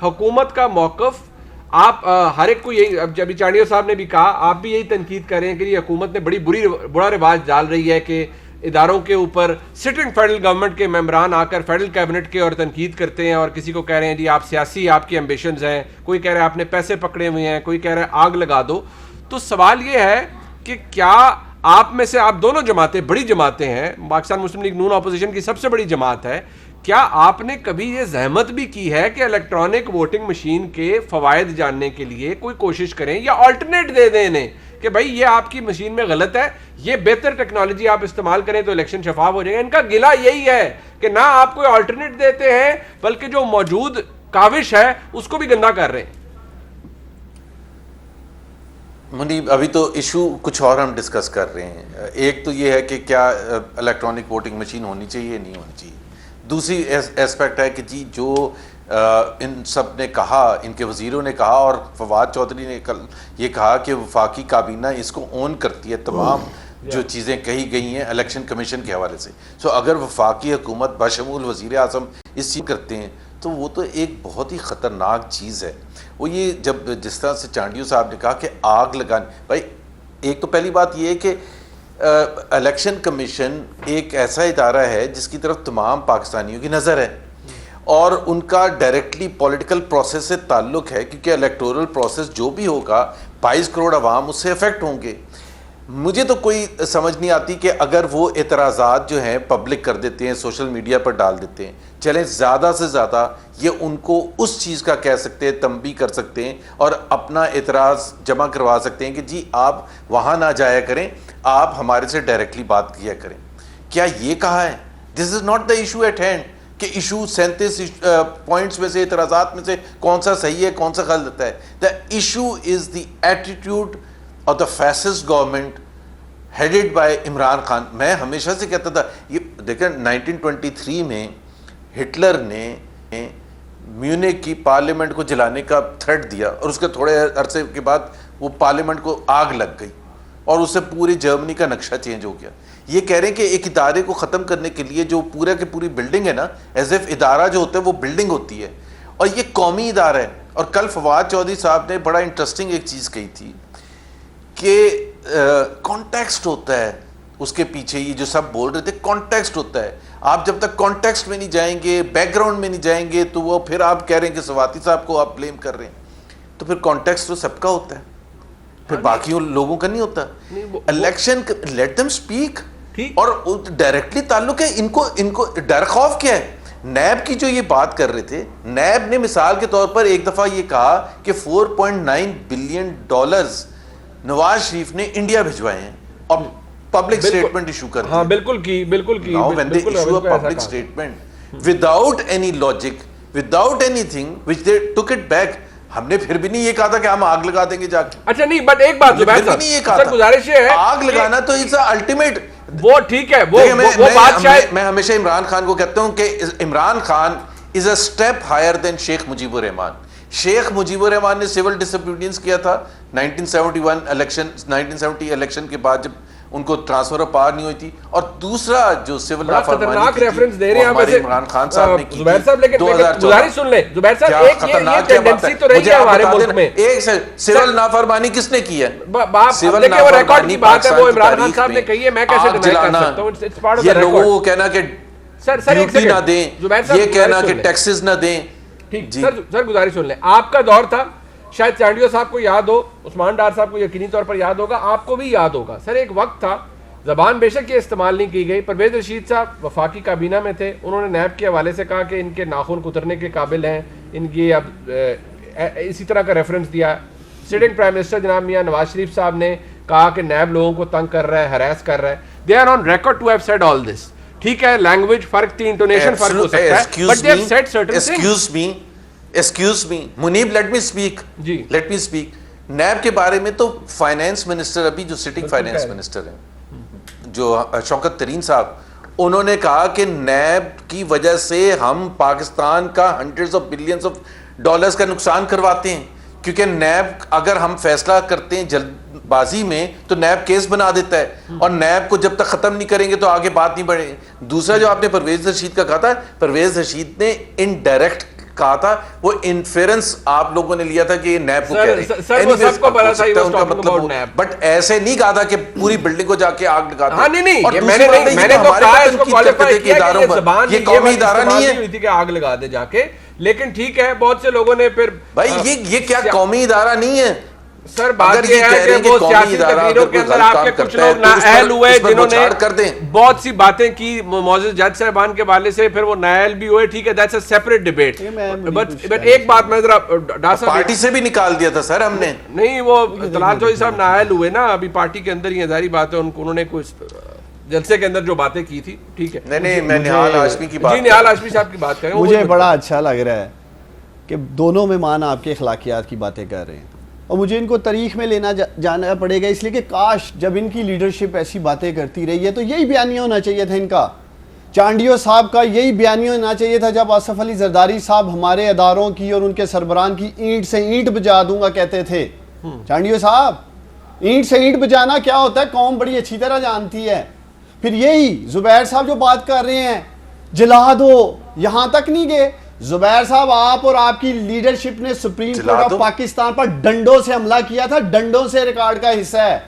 حکومت کا موقف, آپ ہر ایک کو یہی, اب جب چانڈیو صاحب نے بھی کہا, آپ بھی یہی تنقید کر رہے ہیں کہ یہ حکومت نے برا رواج ڈال رہی ہے کہ اداروں کے اوپر سٹنگ فیڈرل گورنمنٹ کے ممبران آ کر فیڈرل کیبنٹ کے اور تنقید کرتے ہیں, اور کسی کو کہہ رہے ہیں جی آپ سیاسی, آپ کی ایمبیشنز ہیں, کوئی کہہ رہا ہے آپ نے پیسے پکڑے ہوئے ہیں, کوئی کہہ رہا ہے آگ لگا دو. تو سوال یہ ہے کہ کیا آپ میں سے, آپ دونوں جماعتیں بڑی جماعتیں ہیں, پاکستان مسلم لیگ نون اپوزیشن کی سب سے بڑی جماعت ہے, کیا آپ نے کبھی یہ زحمت بھی کی ہے کہ الیکٹرانک ووٹنگ مشین کے فوائد جاننے کے لیے کوئی کوشش کریں, یا آلٹرنیٹ دے دیں انہیں کہ بھائی یہ آپ کی مشین میں غلط ہے, یہ بہتر ٹیکنالوجی آپ استعمال کریں تو الیکشن شفاف ہو جائے گا. ان کا گلہ یہی ہے کہ نہ آپ کوئی آلٹرنیٹ دیتے ہیں بلکہ جو موجود کاوش ہے اس کو بھی گندا کر رہے ہیں. منیب, ابھی تو ایشو کچھ اور ہم ڈسکس کر رہے ہیں. ایک تو یہ ہے کہ کیا الیکٹرانک ووٹنگ مشین ہونی چاہیے نہیں ہونی چاہیے. دوسری ایسپیکٹ ہے کہ جی جو ان سب نے کہا, ان کے وزیروں نے کہا, اور فواد چودھری نے کل یہ کہا کہ وفاقی کابینہ اس کو اون کرتی ہے تمام جو چیزیں کہی گئی ہیں الیکشن کمیشن کے حوالے سے. سو اگر وفاقی حکومت بشمول وزیر اعظم اس چیز کرتے ہیں تو وہ تو ایک بہت ہی خطرناک چیز ہے. وہ یہ جب جس طرح سے چانڈیو صاحب نے کہا کہ آگ لگانے, بھائی ایک تو پہلی بات یہ ہے کہ الیکشن کمیشن ایک ایسا ادارہ ہے جس کی طرف تمام پاکستانیوں کی نظر ہے, اور ان کا ڈائریکٹلی پولیٹیکل پروسیس سے تعلق ہے, کیونکہ الیکٹورل پروسیس جو بھی ہوگا 22 کروڑ عوام اس سے افیکٹ ہوں گے. مجھے تو کوئی سمجھ نہیں آتی کہ اگر وہ اعتراضات جو ہیں پبلک کر دیتے ہیں, سوشل میڈیا پر ڈال دیتے ہیں, چلیں زیادہ سے زیادہ یہ ان کو اس چیز کا کہہ سکتے ہیں, تنبیہ کر سکتے ہیں اور اپنا اعتراض جمع کروا سکتے ہیں کہ جی آپ وہاں نہ جایا کریں, آپ ہمارے سے ڈائریکٹلی بات کیا کریں. کیا یہ کہا ہے؟ This is not the issue at hand کہ ایشو 37 پوائنٹس میں سے, اعتراضات میں سے کون سا صحیح ہے کون سا غلط ہے. The issue is the attitude of the fascist government headed by Imran Khan. میں ہمیشہ سے کہتا تھا, یہ دیکھیں 1923 میں ہٹلر نے میونک کی پارلیمنٹ کو جلانے کا تھریٹ دیا, اور اس کے تھوڑے عرصے کے بعد وہ پارلیمنٹ کو آگ لگ گئی, اور اس سے پوری جرمنی کا نقشہ چینج ہو گیا. یہ کہہ رہے ہیں کہ ایک ادارے کو ختم کرنے کے لیے جو پورا کی پوری بلڈنگ ہے نا, ایز ایف ادارہ جو ہوتا ہے وہ بلڈنگ ہوتی ہے, اور یہ قومی ادارہ ہے. اور کل فواد چودھری صاحب نے بڑا انٹرسٹنگ ایک چیز کہی تھی کہ کانٹیکسٹ ہوتا ہے اس کے پیچھے, یہ جو سب بول رہے تھے کانٹیکسٹ ہوتا ہے. آپ جب تک کانٹیکسٹ میں نہیں جائیں گے, بیک گراؤنڈ میں نہیں جائیں گے, تو وہ پھر آپ کہہ رہے ہیں کہ سواتی صاحب کو آپ بلیم کر رہے ہیں, تو پھر کانٹیکسٹ تو سب کا ہوتا ہے, پھر باقی لوگوں کا نہیں ہوتا. الیکشن لیٹ دیم اسپیک, اور ڈائریکٹلی تعلق ہے. ان کو ڈر خوف کیا ہے؟ نیب کی جو یہ بات کر رہے تھے, نیب نے مثال کے طور پر ایک دفعہ یہ کہا کہ $4.9 بلین نواز شریف نے انڈیا بھجوائے ہیں, اور پبلک سٹیٹمنٹ ایشو کر دی. ہاں بالکل کی. Now when they issue a public statement without any logic, without anything, which they took it back, ہم نے پھر بھی نہیں یہ کہا تھا کہ ہم آگ لگا دیں گے جا کے. اچھا نہیں, بٹ ایک بات زبیر صاحب, سر گزارش یہ ہے, آگ لگانا تو it's ultimate. وہ ٹھیک ہے, وہ بات شاید میں ہمیشہ عمران خان کو کہتا ہوں کہ Imran Khan is a step higher than شیخ مجیب الرحمان. شیخ مجیب الرحمان نے سول ڈس اوبیڈینس کیا تھا 1970 الیکشن کے بعد, جب ان کو ٹرانسفر آف پاور نہیں ہوئی تھی, اور دوسرا جو سول خطرناک ریفرنس دے رہے ہیں ہمارے عمران خان صاحب نے کی. زبیر صاحب لیکن گزارش سن لیں, زبیر صاحب ایک یہ ٹینڈنسی تو رہی ہے ہمارے ملک میں. ایک سول نافرمانی کس نے کی ہے؟ سول نافرمانی بات ہے, وہ عمران خان صاحب نے کہی ہے, میں کیسے ڈینائی کر سکتا ہوں. It's part of the record. یہ لوگوں کو کہنا کہ ڈیوٹی نہ دیں, یہ کہنا کہ ٹیکسز نہ دیں. ٹھیک سر گزارش سن لیں. آپ کا دور تھا, شاید چانڈیو صاحب کو یاد ہو, عثمان ڈار صاحب کو یقینی طور پر یاد ہوگا, آپ کو بھی یاد ہوگا. سر ایک وقت تھا, زبان بے شک یہ استعمال نہیں کی گئی, پرویز رشید صاحب وفاقی کابینہ میں تھے, انہوں نے نیب کے حوالے سے کہا کہ ان کے ناخن کترنے کے قابل ہیں, ان کی اب اسی طرح کا ریفرنس دیا. سٹنگ پرائم منسٹر جناب میاں نواز شریف صاحب نے کہا کہ نیب لوگوں کو تنگ کر رہا ہے, ہراس کر رہا ہے. They are on record to have said all this. ٹھیک ہے, لینگویج فرق تھی, انٹونیشن فرق ہو سکتا ہے, but they have said certain things. Excuse me, Munib, let me speak. جی let me speak. نیب کے بارے میں تو فائنینس منسٹر, ابھی جو سٹنگ فائنینس منسٹر ہیں, جو شوکت ترین صاحب, انہوں نے کہا کہ نیب کی وجہ سے ہم پاکستان کا hundreds of billions of dollars کا نقصان کرواتے ہیں, کیونکہ نیب اگر ہم فیصلہ کرتے ہیں جلد بازی میں تو نیب کیس بنا دیتا ہے, اور نیب کو جب تک ختم نہیں کریں گے تو آگے بات نہیں بڑھے. دوسرا جو آپ نے پرویز رشید کا کہا تھا, پرویز رشید نے انڈائریکٹ کہا تھا وہ انفیرنس آپ لوگوں نے لیا تھا کہ یہ نیب کو کہہ رہے ہیں. سر وہ سب کو پتا تھا he was talking about NAB, but ایسے نہیں کہا تھا کہ پوری بلڈنگ کو جا کے آگ لگا دیں. ہاں نہیں میں نے تو کہا اس کو کوالیفائی کیا کہ یہ زبان یہ قومی ادارہ نہیں ہے کہ آگ لگا دے جا کے, لیکن ٹھیک ہے بہت سے لوگوں نے پھر بھائی یہ کیا قومی ادارہ نہیں ہے سر. بات یہ ہے کہ وہ سیاسی تقریروں کے اندر آپ کے کچھ لوگ نااہل ہوئے جنہوں نے بہت سی باتیں کی معزز جج صاحبان کے حوالے سے, پھر وہ نااہل بھی ہوئے, ٹھیک ہے that's a separate debate. But ایک بات میں ذرا پارٹی سے بھی نکال دیا تھا سر ہم نے. نہیں وہ طلال چودھری صاحب نااہل ہوئے نا ابھی پارٹی کے اندر ہی, ظاہری بات ہے انہوں نے کچھ جلسے کے اندر جو باتیں کی تھی, ٹھیک ہے. نہیں میں نہال ہاشمی کی بات, جی نہال ہاشمی صاحب کی بات کریں. مجھے بڑا اچھا لگ رہا ہے کہ دونوں مہمان آپ کے اخلاقیات کی باتیں کر رہے ہیں, اور مجھے ان کو تاریخ میں لینا جانا پڑے گا, اس لیے کہ کاش جب ان کی لیڈرشپ ایسی باتیں کرتی رہی ہے تو یہی بیانیہ ہونا چاہیے تھا ان کا. چانڈیو صاحب کا یہی بیانیہ ہونا چاہیے تھا جب آصف علی زرداری صاحب ہمارے اداروں کی اور ان کے سربراہان کی اینٹ سے اینٹ بجا دوں گا کہتے تھے. چانڈیو صاحب اینٹ سے اینٹ بجانا کیا ہوتا ہے قوم بڑی اچھی طرح جانتی ہے. پھر یہی زبیر صاحب جو بات کر رہے ہیں جلا دو, یہاں تک نہیں گئے زبیر صاحب, آپ اور آپ کی لیڈرشپ نے سپریم کورٹ آف پاکستان پر ڈنڈوں سے حملہ کیا تھا, ڈنڈوں سے ریکارڈ کا حصہ ہے.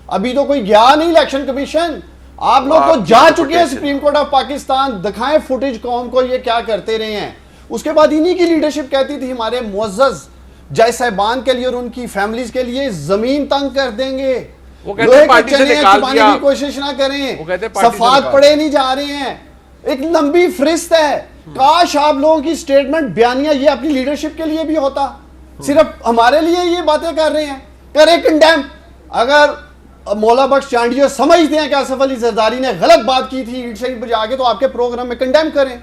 ابھی تو کوئی گیا نہیں الیکشن کمیشن, آپ لوگ تو جا چکے ہیں سپریم کورٹ آف پاکستان, دکھائیں فوٹیج قوم کو یہ کیا کرتے رہے ہیں. اس کے بعد انہی کی لیڈرشپ کہتی تھی ہمارے معزز جج صاحبان کے لیے اور ان کی فیملیز کے لیے زمین تنگ کر دیں گے, لوہے کے چنے چھپانے کی کوشش نہ کریں, صفات پڑے نہیں جا رہے ہیں, ایک لمبی فہرست ہے. کاش آپ لوگوں کی سٹیٹمنٹ بیانیہ یہ اپنی لیڈرشپ کے لیے بھی ہوتا, صرف ہمارے لیے یہ باتیں کر رہے ہیں. کریں کنڈیم, اگر مولا بخش چانڈیو سمجھتے ہیں کہ آصف علی زرداری نے غلط بات کی تھی اینٹ سے اینٹ بجا کے, تو آپ کے پروگرام میں کنڈیم کریں,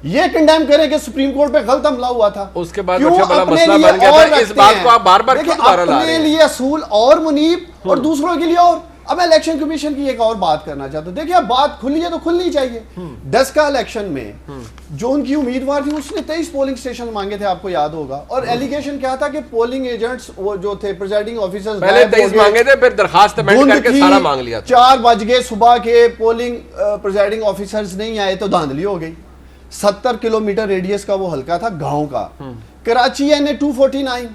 یہ کنڈیم کریں کہ سپریم کورٹ پہ غلط حملہ ہوا تھا. اس کے بعد بڑا مسئلہ بن گیا تھا, اس بات کو آپ بار بار کیوں دوبارہ لا رہے ہیں. اپنے لیے اصول اور منیب اور دوسروں کے لیے اور. اب میں الیکشن کمیشن کی ایک اور بات کرنا چاہتا ہوں. دیکھیں اب بات کھلی ہے تو کھلنی چاہیے. 10 کا الیکشن میں جو ان کی امیدوار تھی اس نے 23 پولنگ سٹیشن مانگے تھے, آپ کو یاد ہوگا, اور ایلیگیشن کیا تھا کہ پولنگ ایجنٹس وہ جو تھے پریزائڈنگ آفیسرز پہلے 23 مانگے تھے, پھر درخواست امینڈ کر کے سارا مانگ لیا تھا. 4 بج گئے صبح کے, پولنگ پریزائڈنگ آفیسرز نہیں آئے تو دھاندلی ہو گئی. 70 کلومیٹر ریڈیس کا وہ حلقہ تھا گاؤں کا. کراچی NA 249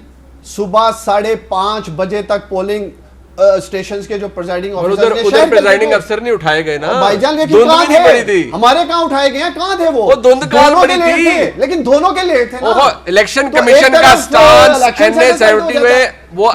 صبح 5:30 بجے تک پولنگ اسٹیشنز کے جو پریزائڈنگ آفیسر ادھر پریزائڈنگ افسر نہیں اٹھائے گئے نا بھائی جان, لیکن کہاں تھے ہمارے, کہاں اٹھائے گئے ہیں, کہاں تھے وہ دھند کال پڑی تھی, لیکن دونوں کے لیٹ تھے نا. الیکشن کمیشن کا سٹانس NA 70 میں وہ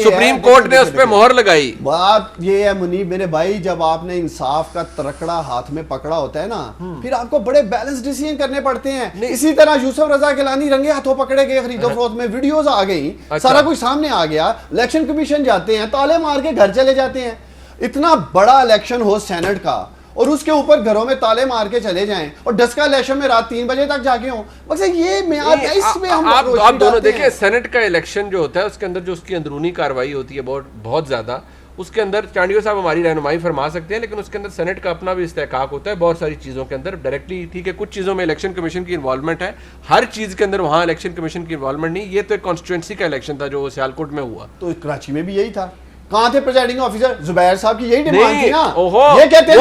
سپریم کورٹ نے اس پہ مہر لگائی. بات یہ ہے منیب میرے بھائی, جب آپ نے انصاف کا ترکڑا ہاتھ میں پکڑا ہوتا ہے نا, پھر آپ کو بڑے بیلنس ڈیسیژن کرنے پڑتے ہیں. اسی طرح یوسف رضا گیلانی رنگے ہاتھوں پکڑے گئے خرید و فروخت میں, ویڈیوز آ گئی, سارا کچھ سامنے آ گیا. الیکشن کمیشن جاتے ہیں, تالے مار کے گھر چلے جاتے ہیں. اتنا بڑا الیکشن ہو سینٹ کا, اور اس کے اوپر گھروں میں تالے مار کے چلے جائیں, اور 10 کا الیکشن میں رات 3 بجے تک جا کے ہوں. مقصد یہ معیار ہے, اس میں ہم آپ دونوں دیکھیں, سینٹ کا الیکشن جو ہوتا ہے اس کے اندر جو اس کی اندرونی کارروائی ہوتی ہے بہت زیادہ, اس کے اندر چانڈیو صاحب ہماری رہنمائی فرما سکتے ہیں, لیکن اس کے اندر سینٹ کا اپنا بھی استحقاق ہوتا ہے بہت ساری چیزوں کے اندر ڈائریکٹلی. ٹھیک ہے کچھ چیزوں میں الیکشن کمیشن کی انوالومنٹ ہے, ہر چیز کے اندر وہاں الیکشن کمیشن کی انوالومنٹ نہیں. یہ تو ایک کانسٹیٹوئنسی کا الیکشن تھا جو سیالکوٹ میں ہوا, تو کراچی میں بھی یہی تھا. کہاں تھے پریزائڈنگ آفیسر؟ زبیر صاحب کی یہی ڈیمانڈ تھی نا. یہ کہتے ہیں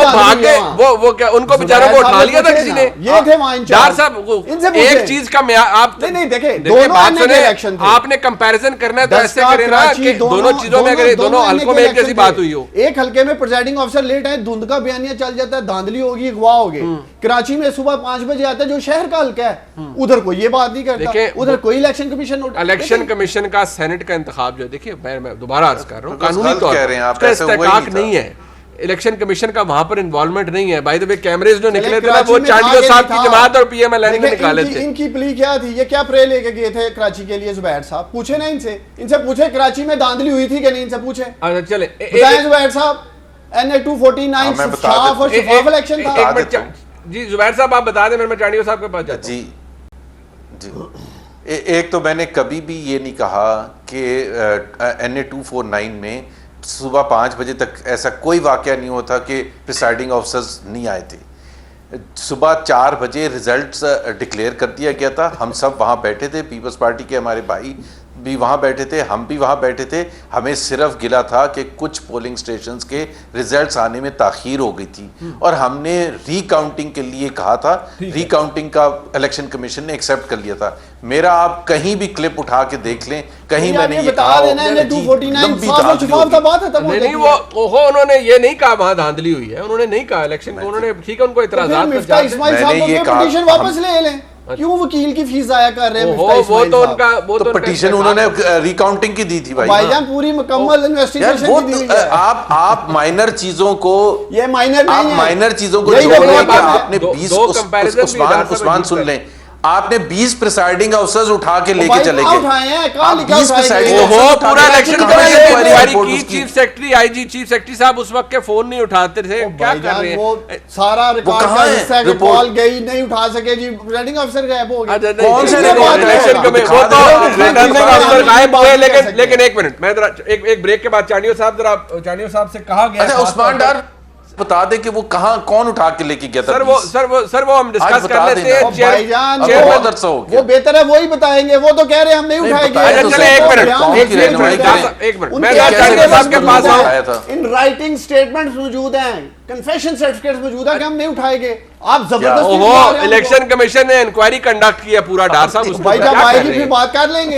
وہ کیا ان کو بیچاروں کو اٹھا لیا تھا کسی نے. یہ تھے وہاں انچارج صاحب. ایک چیز کا آپ نہیں دیکھیں, دونوں الیکشن تھے, آپ نے کمپیریزن کرنا ہے تو ایسے کریں نا کہ دونوں چیزوں میں اگر دونوں حلقوں میں ایک جیسی بات ہوئی ہو. ایک حلقے میں پریزائڈنگ آفیسر لیٹ آئے, دھند کا بیانیہ چل جاتا ہے, دھاندلی ہوگی, اغوا ہوگی. کراچی میں صبح 5 بجے آتا ہے جو شہر کا حلقہ ہے, ادھر کوئی یہ بات نہیں کرتا, ادھر کوئی الیکشن کمیشن کا سینٹ کا انتخاب جو ہے, دیکھیے میں دوبارہ عرض کر رہا ہوں, قانونی طور پر کا استحقاق نہیں ہے, الیکشن کمیشن کا وہاں پر انوالومنٹ نہیں ہے. بائی دی وے کیمریز جو نکلے تھے نا وہ چانڈیو صاحب کی جماعت اور پی ایم ایل این نے نکالے تھے. ان کی پلی کیا تھی, یہ کیا پرے لے کے گئے تھے کراچی کے لیے؟ زبیر صاحب پوچھے نا ان سے پوچھے کراچی میں دھاندلی ہوئی تھی کہ نہیں, ان سے پوچھے. چلے بتائیں زبیر صاحب, NA 249 صاف اور شفاف الیکشن تھا. جی زبیر صاحب آپ بتا دیں, میں چانڈیو صاحب کے پاس جاتا ہوں. جی ایک تو میں نے کبھی بھی یہ نہیں کہا کہ NA 249 میں صبح 5 بجے تک ایسا کوئی واقعہ نہیں ہوتا کہ پریسائڈنگ آفیسرز نہیں آئے تھے. صبح 4 بجے ریزلٹس ڈکلیئر کر دیا گیا تھا, ہم سب وہاں بیٹھے تھے, پیپلز پارٹی کے ہمارے بھائی بھی وہاں بیٹھے تھے, ہم بھی وہاں بیٹھے تھے, ہمیں صرف گلا تھا کہ کچھ پولنگ سٹیشنز کے ریزلٹس آنے میں تاخیر ہو گئی تھی, اور ہم نے ری کاؤنٹنگ کے لیے کہا تھا, ری کاؤنٹنگ کا الیکشن کمیشن نے ایکسیپٹ کر لیا تھا. میرا آپ کہیں بھی کلپ اٹھا کے دیکھ لیں, کہیں میں نے یہ کہا نہیں, وہ انہوں نے یہ نہیں کہا وہاں دھاندلی ہوئی ہے, انہوں نے نہیں کہا الیکشن کو, انہوں نے ٹھیک ہے ان کو اعتراضات واپس لے لیں, کیوں وکیل کی فیس ضائع کر رہے ہیں؟ وہ تو ان کا تو پٹیشن انہوں نے ریکاؤنٹنگ کی دی تھی بھائی جان, پوری مکمل انویسٹیگیشن کی دی ہے. آپ مائنر چیزوں کو, یہ مائنر نہیں ہے, مائنر چیزوں کو جوڑ لیں کہ آپ نے 20 عثمان سن لیں, آپ نے 20 پریسائڈنگ افسرز اٹھا کے لے کے چلے گئے, آپ 20 پریسائڈنگ پورا الیکشن کمیشن کی chief secretary I G chief secretary صاحب اس وقت کے فون نہیں اٹھاتے تھے, کیا کر رہے ہیں؟ سارا ریکارڈ کا حصہ ہے کہ کال گئی نہیں اٹھا سکے جی, پریزائڈنگ افسر غائب ہو گئے. کون سے الیکشن کمیشن, وہ تو ریٹرننگ افسر غائب ہوئے, لیکن ایک منٹ, میں ذرا ایک بریک کے بعد چانیو صاحب, ذرا چانیو صاحب سے کہا گیا عثمان ڈار بتا دے کہ وہ کہاں کون اٹھا کے لے کے گیا تھا. سر وہ ہم ڈسکس کر لیتے ہیں. بھائی جان وہ بہتر ہے وہی بتائیں گے, وہ تو کہہ رہے ہیں ہم نہیں اٹھائیں گے. ان رائٹنگ سٹیٹمنٹس موجود ہیں, کنفیشن سرٹیفکیٹس موجود ہیں کہ ہم نہیں اٹھائیں گے. آپ زبردستی الیکشن کمیشن نے انکوائری کنڈکٹ کیا پورا, ڈار صاحب بھائی جان آئے گی پھر بات کر لیں گے.